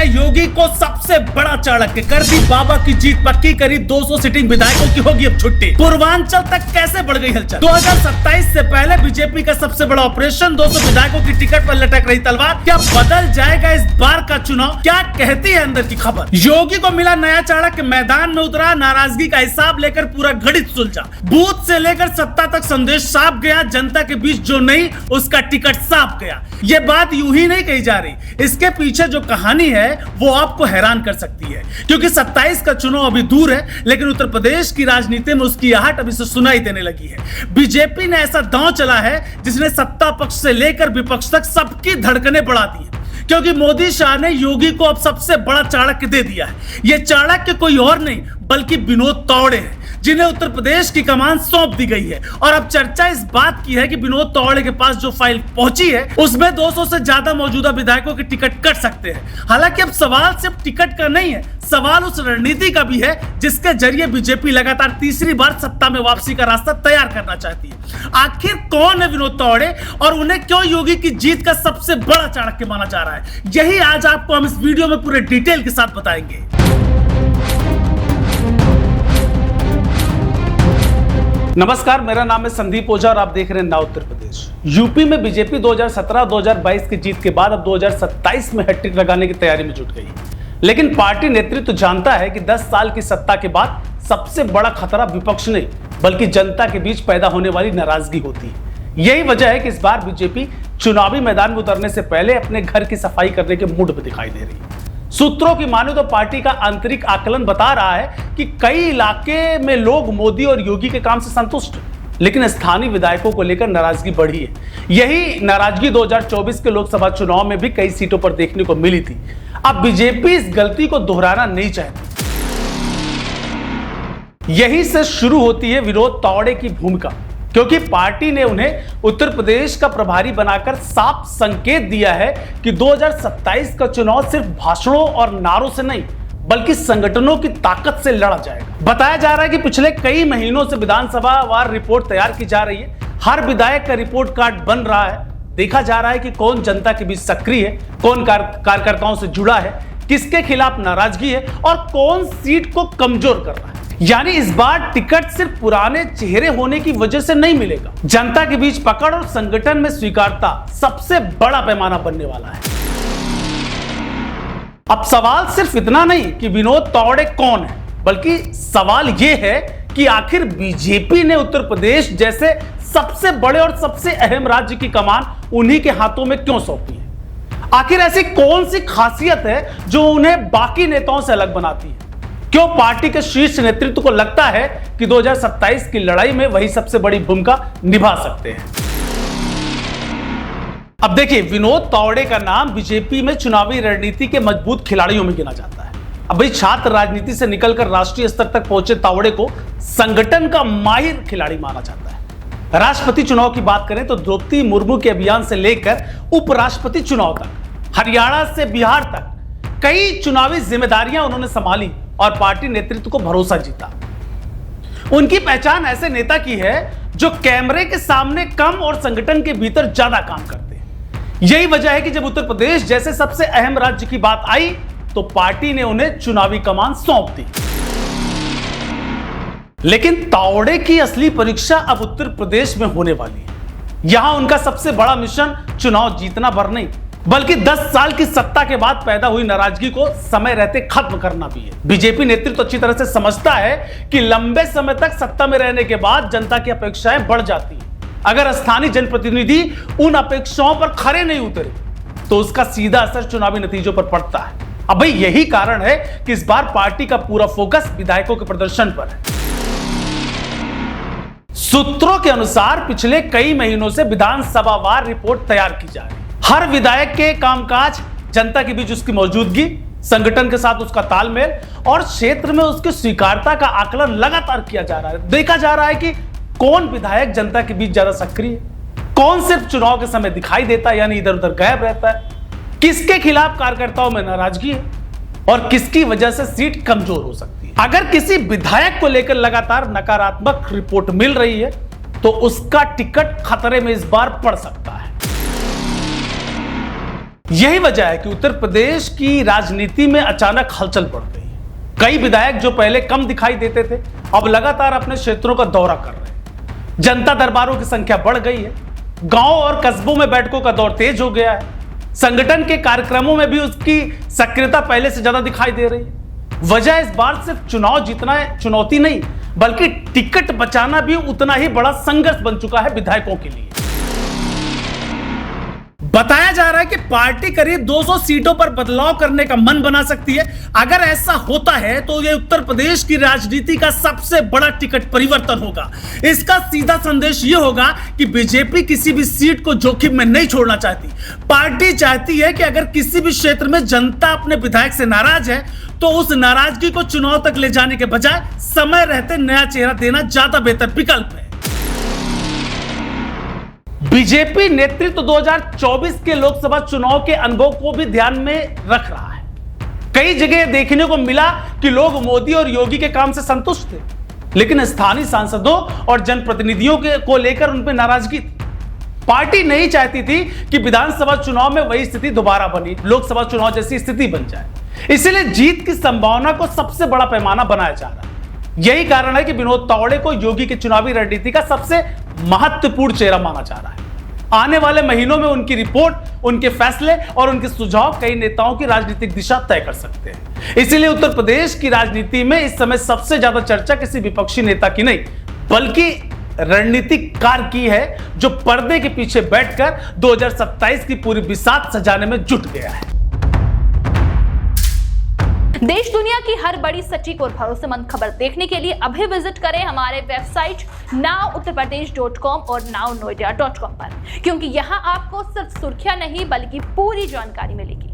योगी को सबसे बड़ा चाणक्य, कर दी बाबा की जीत पक्की, करी 200 सिटिंग विधायकों की होगी अब छुट्टी। पूर्वांचल तक कैसे बढ़ गई हलचल। 2027 से पहले बीजेपी का सबसे बड़ा ऑपरेशन, 200 विधायकों की टिकट पर लटक रही तलवार, क्या बदल जाएगा इस बार का चुनाव? क्या कहती है अंदर की खबर। योगी को मिला नया चाणक्य, मैदान में उतरा, नाराजगी का हिसाब लेकर पूरा गणित सुलझा। बूथ से लेकर सत्ता तक संदेश साफ गया, जनता के बीच जो नहीं उसका टिकट साफ गया। ये बात यूं ही नहीं कही जा रही, इसके पीछे जो कहानी है वो आपको हैरान कर सकती है। क्योंकि 27 का चुनाव अभी दूर है, लेकिन उत्तर प्रदेश की राजनीति में उसकी आहट अभी से सुनाई देने लगी है। बीजेपी ने ऐसा दांव चला है जिसने सत्ता पक्ष से लेकर विपक्ष तक सबकी धड़कनें बढ़ा दी है। क्योंकि मोदी शाह ने योगी को अब सबसे बड़ा चाणक्य दे दिया है। यह चाणक्य कोई और नहीं बल्कि विनोद तावड़े हैं, जिन्हें उत्तर प्रदेश की कमान सौंप दी गई है। और अब चर्चा इस बात की है कि विनोद तावड़े के पास जो फाइल पहुंची है उसमें 200 से ज्यादा मौजूदा विधायकों के टिकट कट सकते हैं। हालांकि अब सवाल सिर्फ टिकट का नहीं है, सवाल उस रणनीति का भी है जिसके जरिए बीजेपी लगातार तीसरी बार सत्ता में वापसी का रास्ता तैयार करना चाहती है। आखिर कौन है विनोद तावड़े और उन्हें क्यों योगी की जीत का सबसे बड़ा चाणक्य माना जा रहा है, यही आज आपको हम इस वीडियो में पूरे डिटेल के साथ बताएंगे। नमस्कार, मेरा नाम है संदीप ओझा और आप देख रहे हैं नाउ उत्तर प्रदेश। यूपी में बीजेपी 2017-2022 की जीत के बाद अब 2027 में हैट्रिक लगाने की तैयारी में जुट गई। लेकिन पार्टी नेतृत्व जानता है कि 10 साल की सत्ता के बाद सबसे बड़ा खतरा विपक्ष नहीं बल्कि जनता के बीच पैदा होने वाली नाराजगी होती है। यही वजह है कि इस बार बीजेपी चुनावी मैदान में उतरने से पहले अपने घर की सफाई करने के मूड में दिखाई दे रही है। सूत्रों की माने तो पार्टी का आंतरिक आकलन बता रहा है कि कई इलाके में लोग मोदी और योगी के काम से संतुष्ट हैं, लेकिन स्थानीय विधायकों को लेकर नाराजगी बढ़ी है। यही नाराजगी 2024 के लोकसभा चुनाव में भी कई सीटों पर देखने को मिली थी। अब बीजेपी इस गलती को दोहराना नहीं चाहती। यही से शुरू होती है विनोद तावड़े की भूमिका, क्योंकि पार्टी ने उन्हें उत्तर प्रदेश का प्रभारी बनाकर साफ संकेत दिया है कि 2027 का चुनाव सिर्फ भाषणों और नारों से नहीं बल्कि संगठनों की ताकत से लड़ा जाएगा। बताया जा रहा है कि पिछले कई महीनों से विधानसभा वार रिपोर्ट तैयार की जा रही है। हर विधायक का रिपोर्ट कार्ड बन रहा है। देखा जा रहा है कि कौन जनता के बीच सक्रिय है, कौन कार्यकर्ताओं से जुड़ा है, किसके खिलाफ नाराजगी है और कौन सीट को कमजोर कर रहा है। यानी इस बार टिकट सिर्फ पुराने चेहरे होने की वजह से नहीं मिलेगा, जनता के बीच पकड़ और संगठन में स्वीकारता सबसे बड़ा पैमाना बनने वाला है। अब सवाल सिर्फ इतना नहीं कि विनोद तावड़े कौन है, बल्कि सवाल यह है कि आखिर बीजेपी ने उत्तर प्रदेश जैसे सबसे बड़े और सबसे अहम राज्य की कमान उन्हीं के हाथों में क्यों सौंपी है। आखिर ऐसी कौन सी खासियत है जो उन्हें बाकी नेताओं से अलग बनाती है। क्यों पार्टी के शीर्ष नेतृत्व को लगता है कि 2027 की लड़ाई में वही सबसे बड़ी भूमिका निभा सकते हैं। अब देखिए, विनोद तावड़े का नाम बीजेपी में चुनावी रणनीति के मजबूत खिलाड़ियों में गिना जाता है। अब भाई, छात्र राजनीति से निकलकर राष्ट्रीय स्तर तक पहुंचे तावड़े को संगठन का माहिर खिलाड़ी माना जाता है। राष्ट्रपति चुनाव की बात करें तो द्रौपदी मुर्मू के अभियान से लेकर उपराष्ट्रपति चुनाव तक, हरियाणा से बिहार तक कई चुनावी जिम्मेदारियां उन्होंने संभाली और पार्टी नेतृत्व को भरोसा जीता। उनकी पहचान ऐसे नेता की है जो कैमरे के सामने कम और संगठन के भीतर ज्यादा काम करते हैं। यही वजह है कि जब उत्तर प्रदेश जैसे सबसे अहम राज्य की बात आई तो पार्टी ने उन्हें चुनावी कमान सौंप दी। लेकिन तावड़े की असली परीक्षा अब उत्तर प्रदेश में होने वाली है। यहां उनका सबसे बड़ा मिशन चुनाव जीतना भर नहीं बल्कि 10 साल की सत्ता के बाद पैदा हुई नाराजगी को समय रहते खत्म करना भी है। बीजेपी नेतृत्व अच्छी तरह से समझता है कि लंबे समय तक सत्ता में रहने के बाद जनता की अपेक्षाएं बढ़ जाती हैं। अगर स्थानीय जनप्रतिनिधि उन अपेक्षाओं पर खरे नहीं उतरे तो उसका सीधा असर चुनावी नतीजों पर पड़ता है। अब भाई, यही कारण है कि इस बार पार्टी का पूरा फोकस विधायकों के प्रदर्शन पर है। सूत्रों के अनुसार पिछले कई महीनों से विधानसभा वार रिपोर्ट तैयार की जा रही है। हर विधायक के कामकाज, जनता के बीच उसकी मौजूदगी, संगठन के साथ उसका तालमेल और क्षेत्र में उसकी स्वीकारता का आकलन लगातार किया जा रहा है। देखा जा रहा है कि कौन विधायक जनता के बीच ज्यादा सक्रिय है, कौन सिर्फ चुनाव के समय दिखाई देता है यानी इधर उधर गायब रहता है, किसके खिलाफ कार्यकर्ताओं में नाराजगी है और किसकी वजह से सीट कमजोर हो सकती है। अगर किसी विधायक को लेकर लगातार नकारात्मक रिपोर्ट मिल रही है तो उसका टिकट खतरे में इस बार पड़ सकता है। यही वजह है कि उत्तर प्रदेश की राजनीति में अचानक हलचल बढ़ गई। कई विधायक जो पहले कम दिखाई देते थे, अब लगातार अपने क्षेत्रों का दौरा कर रहे हैं। जनता दरबारों की संख्या बढ़ गई है। गांव और कस्बों में बैठकों का दौर तेज हो गया है। संगठन के कार्यक्रमों में भी उसकी सक्रियता पहले से ज्यादा दिखाई दे रही है। वजह इस बार सिर्फ चुनाव जीतना चुनौती नहीं, बल्कि टिकट बचाना भी उतना ही बड़ा संघर्ष बन चुका है विधायकों के लिए। बताया जा रहा है कि पार्टी करीब 200 सीटों पर बदलाव करने का मन बना सकती है। अगर ऐसा होता है तो यह उत्तर प्रदेश की राजनीति का सबसे बड़ा टिकट परिवर्तन होगा। इसका सीधा संदेश यह होगा कि बीजेपी किसी भी सीट को जोखिम में नहीं छोड़ना चाहती। पार्टी चाहती है कि अगर किसी भी क्षेत्र में जनता अपने विधायक से नाराज है तो उस नाराजगी को चुनाव तक ले जाने के बजाय समय रहते नया चेहरा देना ज्यादा बेहतर विकल्प है। बीजेपी नेतृत्व 2024 के लोकसभा चुनाव के अनुभव को भी ध्यान में रख रहा है। कई जगह देखने को मिला कि लोग मोदी और योगी के काम से संतुष्ट थे, लेकिन स्थानीय सांसदों और जनप्रतिनिधियों को लेकर उन पर नाराजगी थी। पार्टी नहीं चाहती थी कि विधानसभा चुनाव में वही स्थिति दोबारा बनी, लोकसभा चुनाव जैसी स्थिति बन जाए। इसलिए जीत की संभावना को सबसे बड़ा पैमाना बनाया जा रहा है। यही कारण है कि विनोद तावड़े को योगी की चुनावी रणनीति का सबसे महत्वपूर्ण चेहरा माना जा रहा है। आने वाले महीनों में उनकी रिपोर्ट, उनके फैसले और उनके सुझाव कई नेताओं की राजनीतिक दिशा तय कर सकते हैं। इसीलिए उत्तर प्रदेश की राजनीति में इस समय सबसे ज्यादा चर्चा किसी विपक्षी नेता की नहीं, बल्कि रणनीतिकार की है, जो पर्दे के पीछे बैठकर 2027 की पूरी बिसात सजाने में जुट गया है। देश दुनिया की हर बड़ी, सटीक और भरोसेमंद खबर देखने के लिए अभी विजिट करें हमारे वेबसाइट nowuttarpradesh.com और nownoida.com पर, क्योंकि यहां आपको सिर्फ सुर्खियां नहीं बल्कि पूरी जानकारी मिलेगी।